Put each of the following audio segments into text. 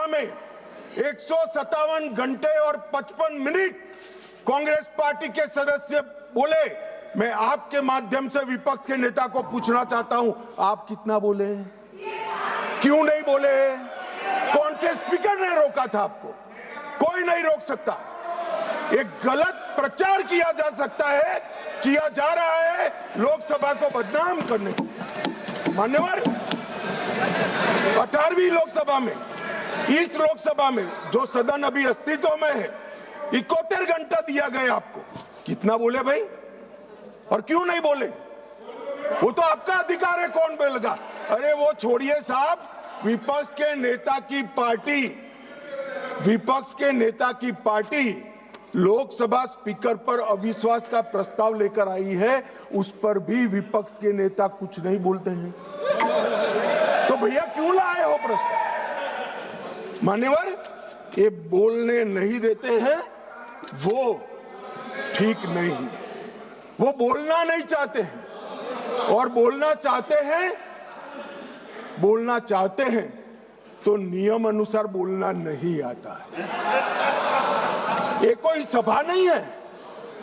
लोकसभा में 157 घंटे और 55 मिनट कांग्रेस पार्टी के सदस्य बोले। मैं आपके माध्यम से विपक्ष के नेता को पूछना चाहता हूं, आप कितना बोले? क्यों नहीं बोले? कौन से स्पीकर ने रोका था आपको? कोई नहीं रोक सकता। एक गलत प्रचार किया जा सकता है, किया जा रहा है लोकसभा को बदनाम करने को। मान्यवर, 18वीं लोकसभा में, इस लोकसभा में जो सदन अभी अस्तित्व में है, 71 घंटा दिया गया आपको। कितना बोले भाई? और क्यों नहीं बोले? वो तो आपका अधिकार है, कौन बोलेगा? अरे वो छोड़िए साहब, विपक्ष के नेता की पार्टी लोकसभा स्पीकर पर अविश्वास का प्रस्ताव लेकर आई है, उस पर भी विपक्ष के नेता कुछ नहीं बोलते हैं। तो भैया क्यों लाए हो प्रस्ताव? मान्यवर, ये बोलने नहीं देते हैं, वो ठीक नहीं। वो बोलना नहीं चाहते हैं, और बोलना चाहते हैं तो नियम अनुसार बोलना नहीं आता है। ये कोई सभा नहीं है,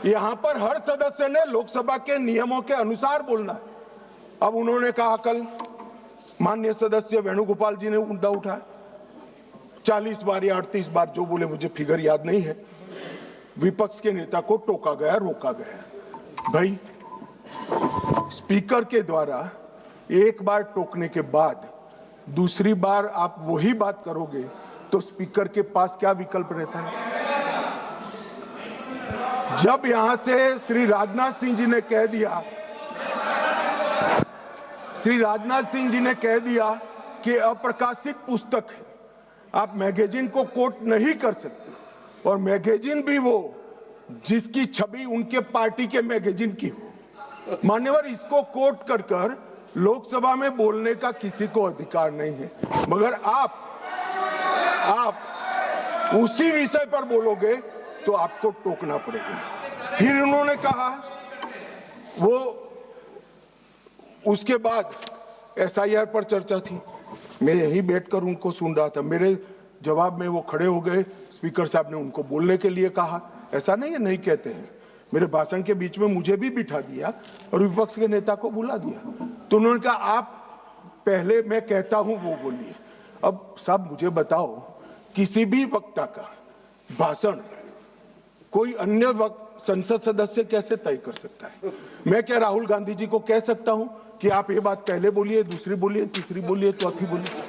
यहां पर हर सदस्य ने लोकसभा के नियमों के अनुसार बोलना है। अब उन्होंने कहा, कल माननीय सदस्य वेणुगोपाल जी ने मुद्दा उठाया, 40 बार या 38 बार जो बोले, मुझे फिगर याद नहीं है, विपक्ष के नेता को टोका गया, रोका गया। भाई, स्पीकर के द्वारा एक बार टोकने के बाद दूसरी बार आप वही बात करोगे तो स्पीकर के पास क्या विकल्प रहता है? जब यहां से श्री राजनाथ सिंह जी ने कह दिया कि अप्रकाशित पुस्तक है, आप मैगजीन को कोट नहीं कर सकते, और मैगजीन भी वो जिसकी छवि उनके पार्टी के मैगजीन की हो। मान्यवर, इसको कोट कर लोकसभा में बोलने का किसी को अधिकार नहीं है, मगर आप उसी विषय पर बोलोगे तो आपको टोकना पड़ेगा। फिर उन्होंने कहा, वो उसके बाद SIR पर चर्चा थी, मैं यहीं बैठकर उनको सुन रहा था। मेरे जवाब में वो खड़े हो गए, स्पीकर साहब ने उनको बोलने के लिए कहा। ऐसा नहीं है, नहीं कहते हैं। मेरे भाषण के बीच में मुझे भी बिठा दिया और विपक्ष के नेता को बुला दिया। तो उन्होंने कहा, आप पहले मैं कहता हूं वो बोलिए। अब साहब मुझे बताओ, किसी भी वक्ता का भाषण कोई अन्य संसद सदस्य कैसे तय कर सकता है? मैं क्या राहुल गांधी जी को कह सकता हूं कि आप ये बात पहले बोलिए, दूसरी बोलिए, तीसरी बोलिए, चौथी बोलिए?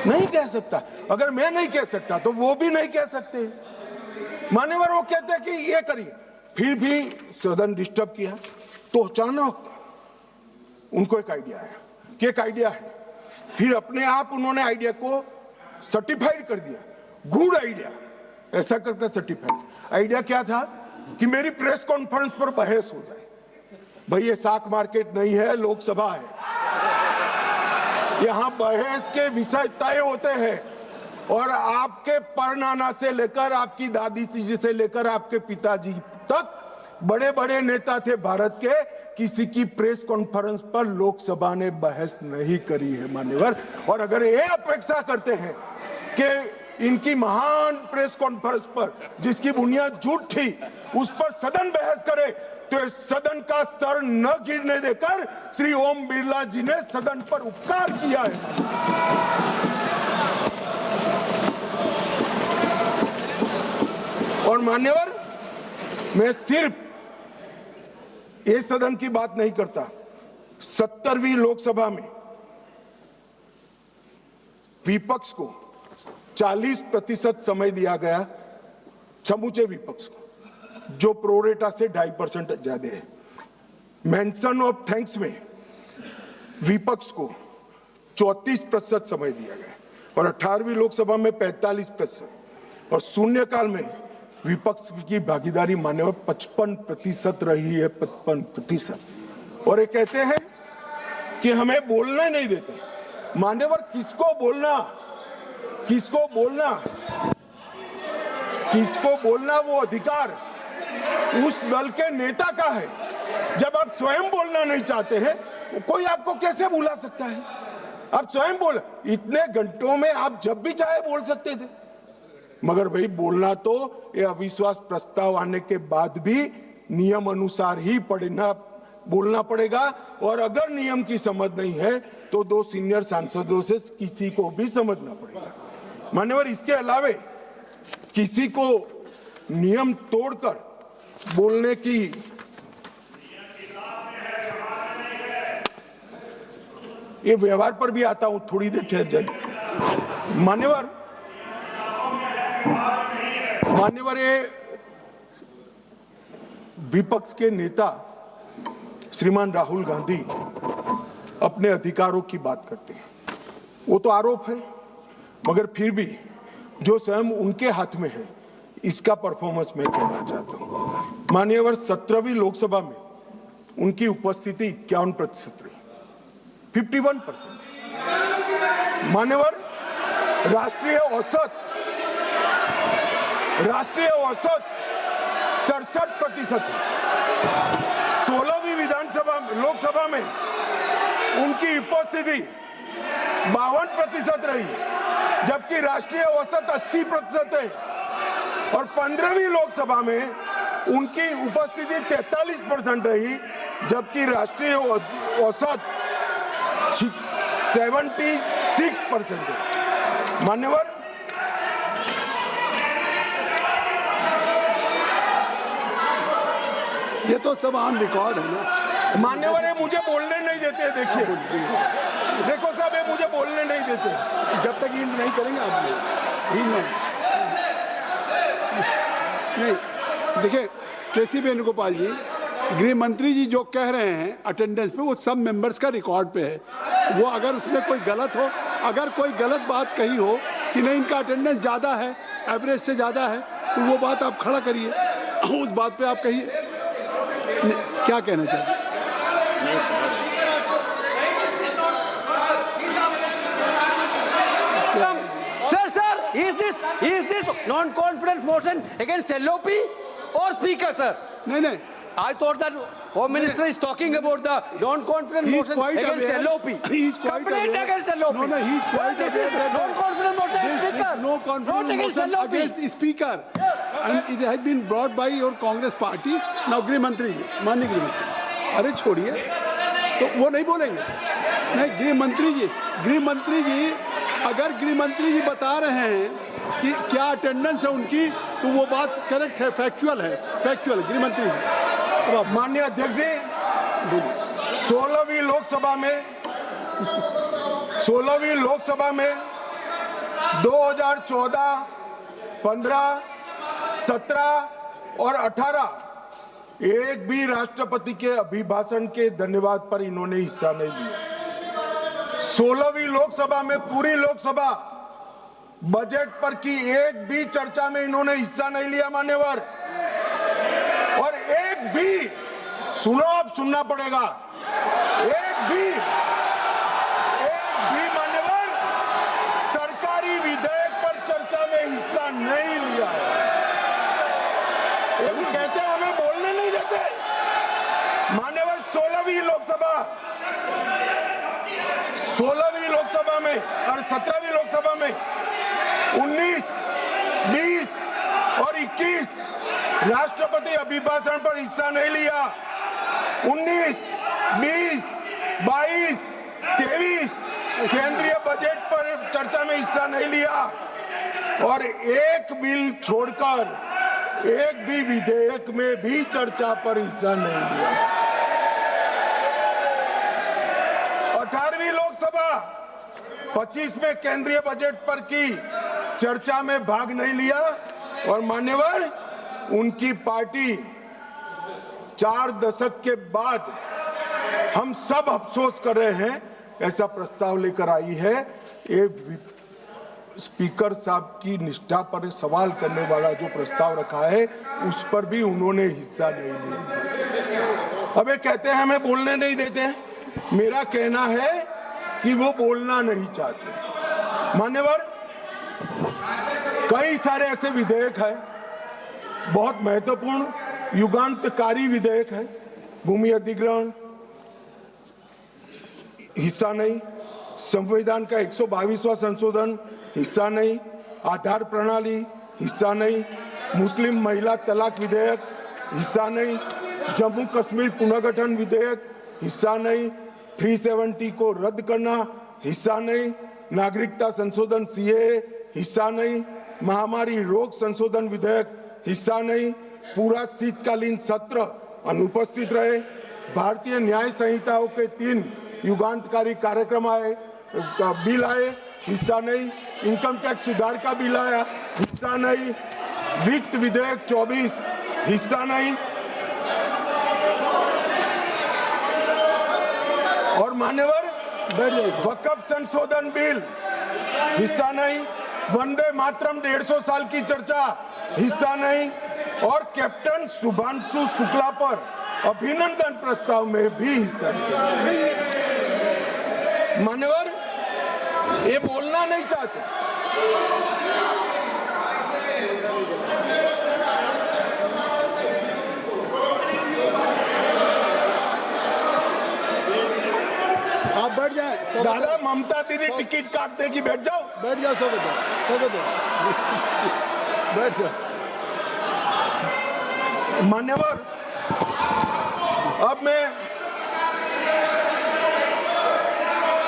नहीं कह सकता। अगर मैं नहीं कह सकता तो वो भी नहीं कह सकते। मान्यवर, वो कहते हैं कि ये करिए। फिर भी सदन डिस्टर्ब किया तो अचानक उनको एक आइडिया आया कि एक आइडिया है। फिर अपने आप उन्होंने आइडिया को सर्टिफाइड कर दिया, गुड आइडिया, ऐसा करके सर्टिफाइड। आइडिया क्या था कि मेरी प्रेस कॉन्फ्रेंस पर बहस हो जाए। भाई, ये साख मार्केट नहीं है, लोकसभा है। यहां बहस के विषय तय होते हैं, और आपके परनाना से लेकर आपकी दादी जी से लेकर आपके पिताजी तक बड़े बड़े नेता थे भारत के, किसी की प्रेस कॉन्फ्रेंस पर लोकसभा ने बहस नहीं करी है मान्यवर। और अगर ये अपेक्षा करते हैं कि इनकी महान प्रेस कॉन्फ्रेंस पर जिसकी बुनियाद झूठ थी, उस पर सदन बहस करे, तो इस सदन का स्तर न गिरने देकर श्री ओम बिरला जी ने सदन पर उपकार किया है। और मान्यवर, मैं सिर्फ इस सदन की बात नहीं करता, 70वीं लोकसभा में विपक्ष को 40% समय दिया गया, समूचे विपक्ष को, जो प्रोरेटा से 2.5% ज्यादा है। मेंशन ऑफ थैंक्स में विपक्ष को 34% समय दिया गया, और 18वीं लोकसभा में 45%, और शून्यकाल में विपक्ष की भागीदारी मान्यवर 55% रही है, 55%। और ये कहते हैं कि हमें बोलने नहीं देते। मान्यवर, किसको बोलना, किसको बोलना, किसको बोलना, वो अधिकार उस दल के नेता का है। जब आप स्वयं बोलना नहीं चाहते हैं, कोई आपको कैसे बुला सकता है? आप स्वयं बोल, इतने घंटों में आप जब भी चाहे बोल सकते थे, मगर भाई बोलना तो ये अविश्वास प्रस्ताव आने के बाद भी नियम अनुसार ही बोलना पड़ेगा। और अगर नियम की समझ नहीं है तो 2 सीनियर सांसदों से किसी को भी समझना पड़ेगा। मान्यवर, इसके अलावे किसी को नियम तोड़कर बोलने की ये व्यवहार पर भी आता हूं, थोड़ी देर ठहर जाइए। मान्यवर, ये विपक्ष के नेता श्रीमान राहुल गांधी अपने अधिकारों की बात करते हैं, वो तो आरोप है, मगर फिर भी जो स्वयं उनके हाथ में है इसका परफॉर्मेंस मैं कहना चाहता हूं। मान्यवर, 17वीं लोकसभा में उनकी उपस्थिति 51% रही, 51%। मान्यवर, राष्ट्रीय औसत 67% है। 16वीं लोकसभा में उनकी उपस्थिति 52% रही, जबकि राष्ट्रीय औसत 80% है। और 15वीं लोकसभा में उनकी उपस्थिति 43% रही, जबकि राष्ट्रीय औसत 76% है। मान्यवर, ये तो सब ऑन रिकॉर्ड है ना। मान्यवर, ये मुझे बोलने नहीं देते। देखिए, देखो साहब, ये मुझे बोलने नहीं देते जब तक यील्ड नहीं करेंगे आप नहीं। देखिए केसी वेणुगोपाल जी, गृह मंत्री जी जो कह रहे हैं अटेंडेंस पे, वो सब मेंबर्स का रिकॉर्ड पे है। वो अगर उसमें कोई गलत हो, अगर कोई गलत बात कही हो कि नहीं इनका अटेंडेंस ज़्यादा है, एवरेज से ज़्यादा है, तो वो बात आप खड़ा करिए, उस बात पे आप कहिए क्या कहना चाहते हैं। Sir, is this non-confidence motion against LOP or Speaker, sir? नहीं, I thought that Home Minister is talking about the non-confidence motion against LOP. He is quite Complaint aware. against LOP. No, he is quite This aware is that non-confidence motion against Speaker. no confidence Not against motion LOP. against the Speaker. And it has been brought by your Congress party. Now गृह मंत्री जी, माननीय गृह मंत्री, अरे छोड़िए, तो वो नहीं बोलेंगे। नहीं, गृह मंत्री जी अगर गृह मंत्री जी बता रहे हैं कि क्या अटेंडेंस है उनकी, तो वो बात करेक्ट है, फैक्चुअल गृह मंत्री जी। अब माननीय अध्यक्ष जी, 16वीं लोकसभा में 2014, 15, 17 और 18 एक भी राष्ट्रपति के अभिभाषण के धन्यवाद पर इन्होंने हिस्सा नहीं लिया। 16वीं लोकसभा में पूरी लोकसभा बजट पर की एक भी चर्चा में इन्होंने हिस्सा नहीं लिया मान्यवर। और एक भी, सुनो, आप सुनना पड़ेगा, एक भी मान्यवर सरकारी विधेयक पर चर्चा में हिस्सा नहीं लिया है। ये कहते हैं हमें बोलने नहीं देते। मान्यवर, 16वीं लोकसभा में और 17वीं लोकसभा में 19, 20 और 21 राष्ट्रपति अभिभाषण पर हिस्सा नहीं लिया। 19, 20, 22, 23 केंद्रीय बजट पर चर्चा में हिस्सा नहीं लिया। और एक बिल छोड़कर एक भी विधेयक में भी चर्चा पर हिस्सा नहीं लिया। 18वीं लोकसभा 25 में केंद्रीय बजट पर की चर्चा में भाग नहीं लिया। और मान्यवर, उनकी पार्टी 4 दशक के बाद हम सब अफसोस कर रहे हैं, ऐसा प्रस्ताव लेकर आई है। ये स्पीकर साहब की निष्ठा पर सवाल करने वाला जो प्रस्ताव रखा है, उस पर भी उन्होंने हिस्सा नहीं लिया। अब ये कहते हैं हमें बोलने नहीं देते। मेरा कहना है कि वो बोलना नहीं चाहते। मान्यवर, कई सारे ऐसे विधेयक हैं, बहुत महत्वपूर्ण युगांतकारी विधेयक है। भूमि अधिग्रहण हिस्सा नहीं, संविधान का 122वां संशोधन हिस्सा नहीं, आधार प्रणाली हिस्सा नहीं, मुस्लिम महिला तलाक विधेयक हिस्सा नहीं, जम्मू कश्मीर पुनर्गठन विधेयक हिस्सा नहीं, 370 को रद्द करना हिस्सा नहीं, नागरिकता संशोधन सीएए हिस्सा नहीं, महामारी रोग संशोधन विधेयक हिस्सा नहीं, पूरा शीतकालीन सत्र अनुपस्थित रहे, भारतीय न्याय संहिताओं के 3 युगांतकारी कार्यक्रम आए, बिल आए, हिस्सा नहीं, इनकम टैक्स सुधार का बिल आया, हिस्सा नहीं, वित्त विधेयक 24 हिस्सा नहीं, और मान्यवर वक्फ संशोधन बिल हिस्सा नहीं, वंदे मातरम 150 साल की चर्चा हिस्सा नहीं, और कैप्टन शुभांशु शुक्ला पर अभिनंदन प्रस्ताव में भी हिस्सा नहीं। मान्यवर ये बोलना नहीं चाहते। आप बैठ जाए दादा, ममता दीदी टिकट काट देगी, बैठ जाओ। बैठ जाओ, सब बैठ जाओ। मान्यवर अब मैं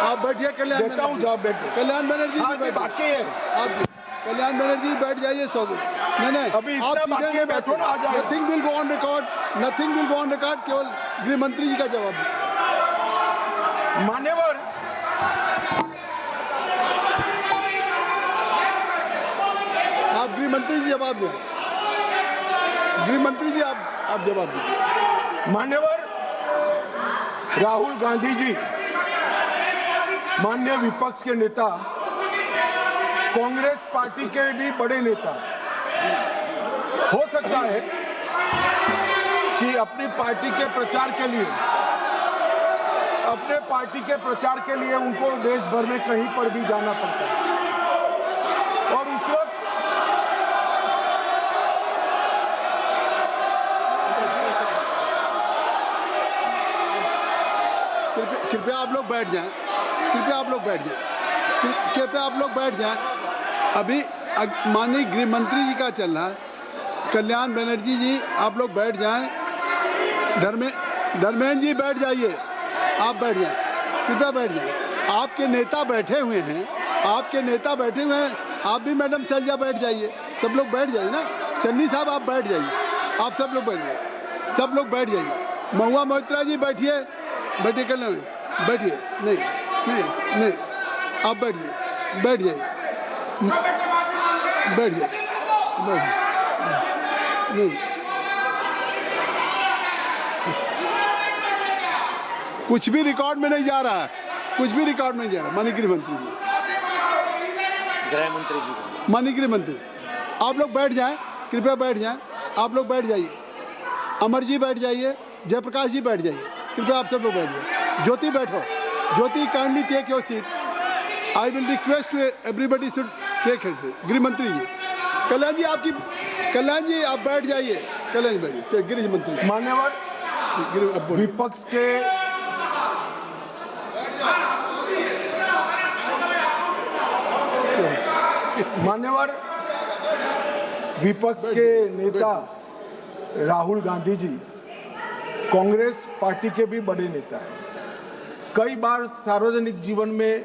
आप बैठिए। कल्याण देता हूँ जवाब, बैठिए। कल्याण बनर्जी जी बैठिए। बाकी है आप कल्याण बनर्जी बैठ जाइए। सब नहीं अभी इतना बाकी है, बैठो ना, आ जाओ। Nothing will go on record, nothing will go on record. केवल गृह मंत्री जी का जवाब मान्यवर आप गृह मंत्री जी जवाब दें। गृह मंत्री जी आप जवाब दें। मान्यवर राहुल गांधी जी माननीय विपक्ष के नेता, कांग्रेस पार्टी के भी बड़े नेता, हो सकता है कि अपनी पार्टी के प्रचार के लिए उनको देश भर में कहीं पर भी जाना पड़ता है, और उस वक्त कृपया आप लोग बैठ जाएं। कृपया आप लोग बैठ जाएं। अभी माननीय गृह मंत्री जी का चल रहा है। कल्याण बनर्जी जी आप लोग बैठ जाएं। धर्मेंद्र जी बैठ जाइए। आप बैठ जाएं, कृपया बैठ जाएं। आपके नेता बैठे हुए हैं। आप भी मैडम सैलजा बैठ जाइए। सब लोग बैठ जाइए ना। चन्नी साहब आप बैठ जाइए। आप सब लोग बैठ जाइए। महुआ मोहित्रा जी बैठिए। कल्याण बैठिए। नहीं आप बैठ जाइए। नहीं कुछ भी रिकॉर्ड में नहीं जा रहा है। माननीय गृह मंत्री जी, आप लोग बैठ जाएं। कृपया बैठ जाएं। आप लोग बैठ जाइए। अमर जी बैठ जाइए। जयप्रकाश जी बैठ जाइए। कृपया आप सब लोग बैठ जाइए। ज्योति बैठो। Jyoti kindly take your seat. I will request to everybody should take his seat. गृह मंत्री जी, कल्याण जी आप बैठ जाइए। कल्याण जी बैठिए। गृह मंत्री मान्यवर विपक्ष के नेता राहुल गांधी जी कांग्रेस पार्टी के भी बड़े नेता हैं। कई बार सार्वजनिक जीवन में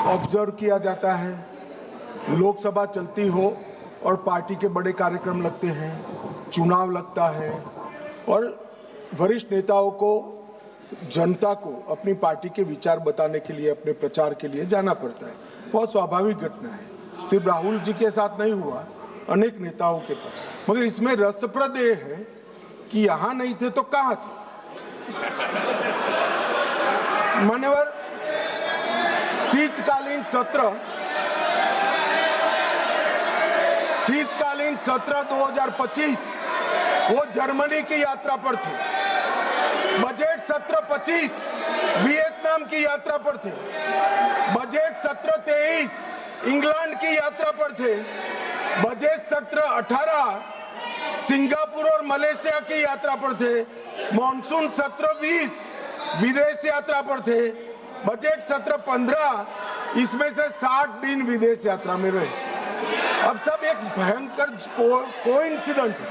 ऑब्जर्व किया जाता है, लोकसभा चलती हो और पार्टी के बड़े कार्यक्रम लगते हैं, चुनाव लगता है, और वरिष्ठ नेताओं को, जनता को अपनी पार्टी के विचार बताने के लिए, अपने प्रचार के लिए जाना पड़ता है। बहुत स्वाभाविक घटना है। सिर्फ राहुल जी के साथ नहीं हुआ, अनेक नेताओं के पास। मगर इसमें रसप्रद ये है कि यहां नहीं थे तो कहां थे? मान्यवर शीतकालीन सत्र 2025 वो जर्मनी की यात्रा पर थे। बजट सत्र 25 वियतनाम की यात्रा पर थे। बजट सत्र 23 इंग्लैंड की यात्रा पर थे। बजट सत्र 18 सिंगापुर और मलेशिया की यात्रा पर थे। मॉनसून सत्र 20 विदेश यात्रा पर थे। बजट सत्र 15, इसमें से 60 दिन विदेश यात्रा में रहे। अब सब एक भयंकर कोइंसिडेंट है।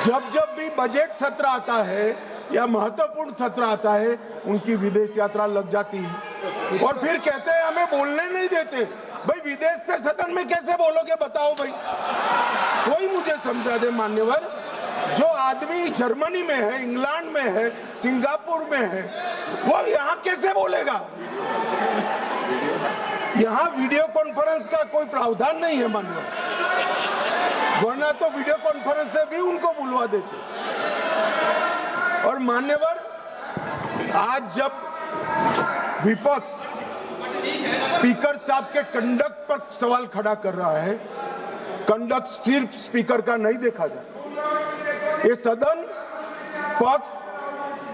जब जब भी बजट सत्र आता है या महत्वपूर्ण सत्र आता है, उनकी विदेश यात्रा लग जाती है और फिर कहते हैं हमें बोलने नहीं देते। भाई विदेश से सदन में कैसे बोलोगे बताओ भाई, कोई मुझे समझा दे मान्यवर। जो आदमी जर्मनी में है, इंग्लैंड में है, सिंगापुर में है, वो यहाँ कैसे बोलेगा? यहाँ वीडियो कॉन्फ्रेंस का कोई प्रावधान नहीं है मान्यवर, वरना तो वीडियो कॉन्फ्रेंस से भी उनको बुलवा देते। और मान्यवर, आज जब विपक्ष स्पीकर साहब के कंडक्ट पर सवाल खड़ा कर रहा है, कंडक्ट सिर्फ स्पीकर का नहीं देखा जाता, ये सदन पक्ष,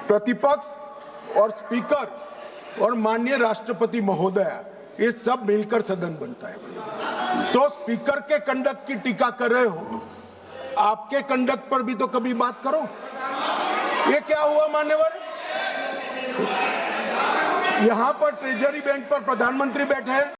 प्रतिपक्ष और स्पीकर और माननीय राष्ट्रपति महोदया, ये सब मिलकर सदन बनता है। तो स्पीकर के कंडक्ट की टीका कर रहे हो, आपके कंडक्ट पर भी तो कभी बात करो। ये क्या हुआ मान्यवर? यहाँ पर ट्रेजरी बेंच पर प्रधानमंत्री बैठे हैं,